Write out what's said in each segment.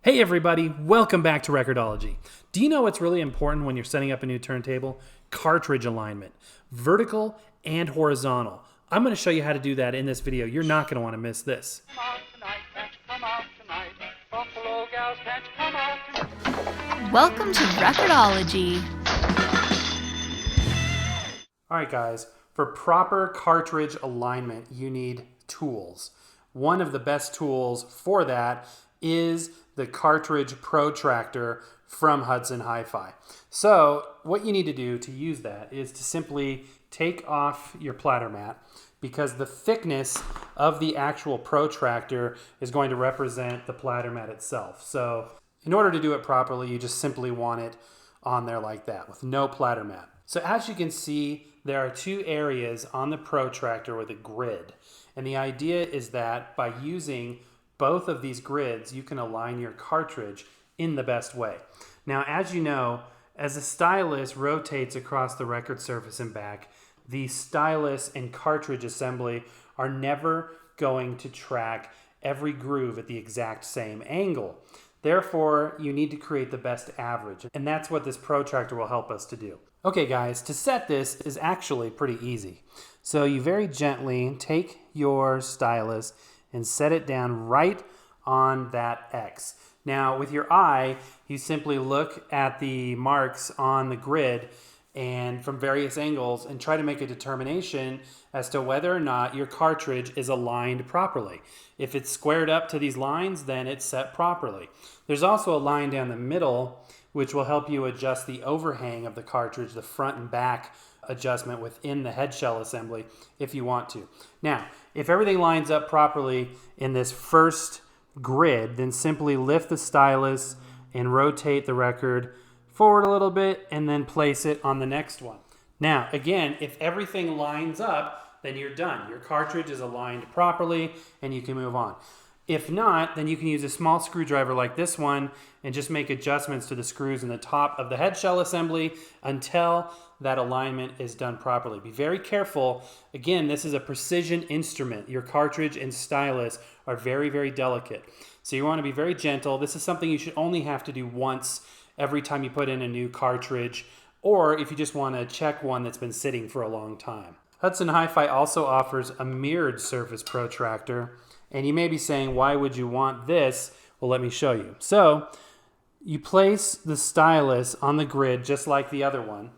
Hey everybody, welcome back to Record-ology. Do you know what's really important when you're setting up a new turntable? Cartridge alignment, vertical and horizontal. I'm going to show you how to do that in this video. You're not going to want to miss this. Welcome to Record-ology. Alright guys, for proper cartridge alignment, you need tools. One of the best tools for that is the Cartridge Protractor from Hudson Hi-Fi. So what you need to do to use that is to simply take off your platter mat, because the thickness of the actual protractor is going to represent the platter mat itself. So in order to do it properly, you just simply want it on there like that with no platter mat. So as you can see, there are two areas on the protractor with a grid. And the idea is that by using both of these grids, you can align your cartridge in the best way. Now, as you know, as the stylus rotates across the record surface and back, the stylus and cartridge assembly are never going to track every groove at the exact same angle. Therefore, you need to create the best average, and that's what this protractor will help us to do. Okay guys, to set this is actually pretty easy. So you very gently take your stylus and set it down right on that X. Now with your eye, you simply look at the marks on the grid and from various angles and try to make a determination as to whether or not your cartridge is aligned properly. If it's squared up to these lines, then it's set properly. There's also a line down the middle which will help you adjust the overhang of the cartridge, the front and back adjustment within the head shell assembly if you want to. Now, if everything lines up properly in this first grid, then simply lift the stylus and rotate the record forward a little bit and then place it on the next one. Now, again, if everything lines up, then you're done. Your cartridge is aligned properly and you can move on. If not, then you can use a small screwdriver like this one and just make adjustments to the screws in the top of the head shell assembly until that alignment is done properly. Be very careful. Again, this is a precision instrument. Your cartridge and stylus are very, very delicate. So you want to be very gentle. This is something you should only have to do once every time you put in a new cartridge, or if you just want to check one that's been sitting for a long time. Hudson Hi-Fi also offers a mirrored surface protractor. And you may be saying, why would you want this? Well, let me show you. So you place the stylus on the grid just like the other one,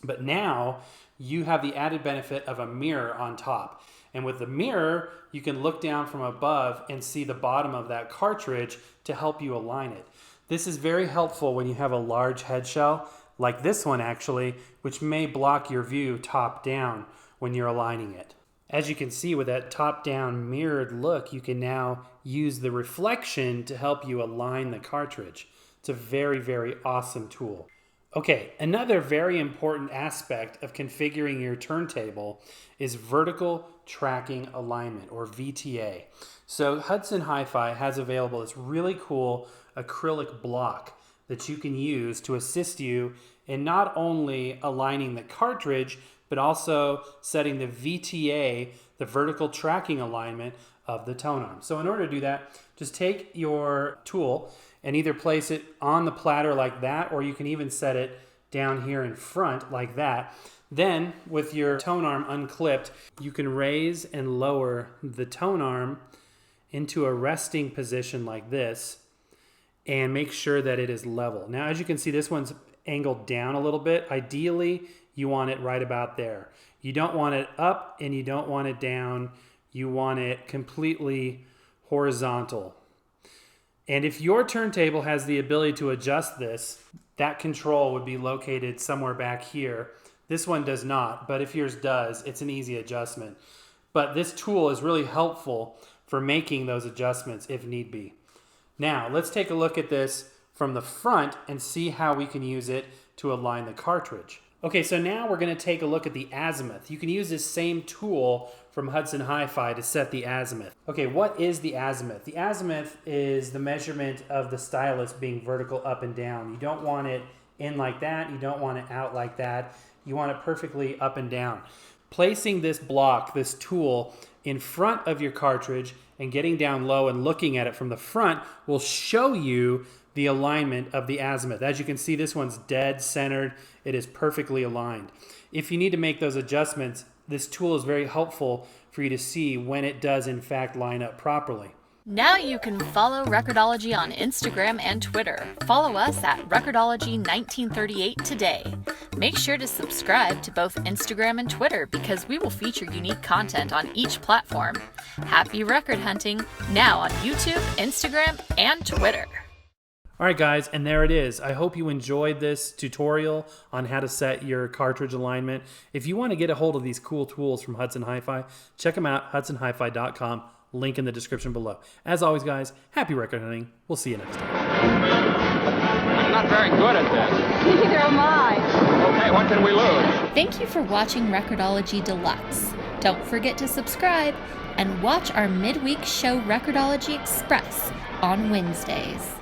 but now you have the added benefit of a mirror on top. And with the mirror, you can look down from above and see the bottom of that cartridge to help you align it. This is very helpful when you have a large head shell, like this one actually, which may block your view top down when you're aligning it. As you can see with that top-down mirrored look, you can now use the reflection to help you align the cartridge. It's a very, very awesome tool. Okay, another very important aspect of configuring your turntable is vertical tracking alignment, or VTA. So Hudson Hi-Fi has available this really cool acrylic block that you can use to assist you in not only aligning the cartridge, but also setting the VTA, the vertical tracking alignment of the tone arm. So in order to do that, just take your tool and either place it on the platter like that, or you can even set it down here in front like that. Then with your tone arm unclipped, you can raise and lower the tone arm into a resting position like this and make sure that it is level. Now, as you can see, this one's angled down a little bit. Ideally, you want it right about there. You don't want it up and you don't want it down. You want it completely horizontal. And if your turntable has the ability to adjust this, that control would be located somewhere back here. This one does not, but if yours does, it's an easy adjustment. But this tool is really helpful for making those adjustments if need be. Now, let's take a look at this from the front and see how we can use it to align the cartridge. Okay, so now we're going to take a look at the azimuth. You can use this same tool from Hudson Hi-Fi to set the azimuth. Okay, what is the azimuth? The azimuth is the measurement of the stylus being vertical up and down. You don't want it in like that. You don't want it out like that. You want it perfectly up and down. Placing this block, this tool, in front of your cartridge and getting down low and looking at it from the front will show you the alignment of the azimuth. As you can see, this one's dead centered. It is perfectly aligned. If you need to make those adjustments, this tool is very helpful for you to see when it does in fact line up properly. Now you can follow Record-ology on Instagram and Twitter. Follow us at Record-ology 1938 today. Make sure to subscribe to both Instagram and Twitter because we will feature unique content on each platform. Happy record hunting now on YouTube, Instagram, and Twitter. All right, guys, and there it is. I hope you enjoyed this tutorial on how to set your cartridge alignment. If you want to get a hold of these cool tools from Hudson Hi-Fi, check them out, hudsonhifi.com. Link in the description below. As always, guys, happy record hunting. We'll see you next time. I'm not very good at this. Neither am I. Okay, what can we lose? Thank you for watching Record-ology Deluxe. Don't forget to subscribe and watch our midweek show Record-ology Express on Wednesdays.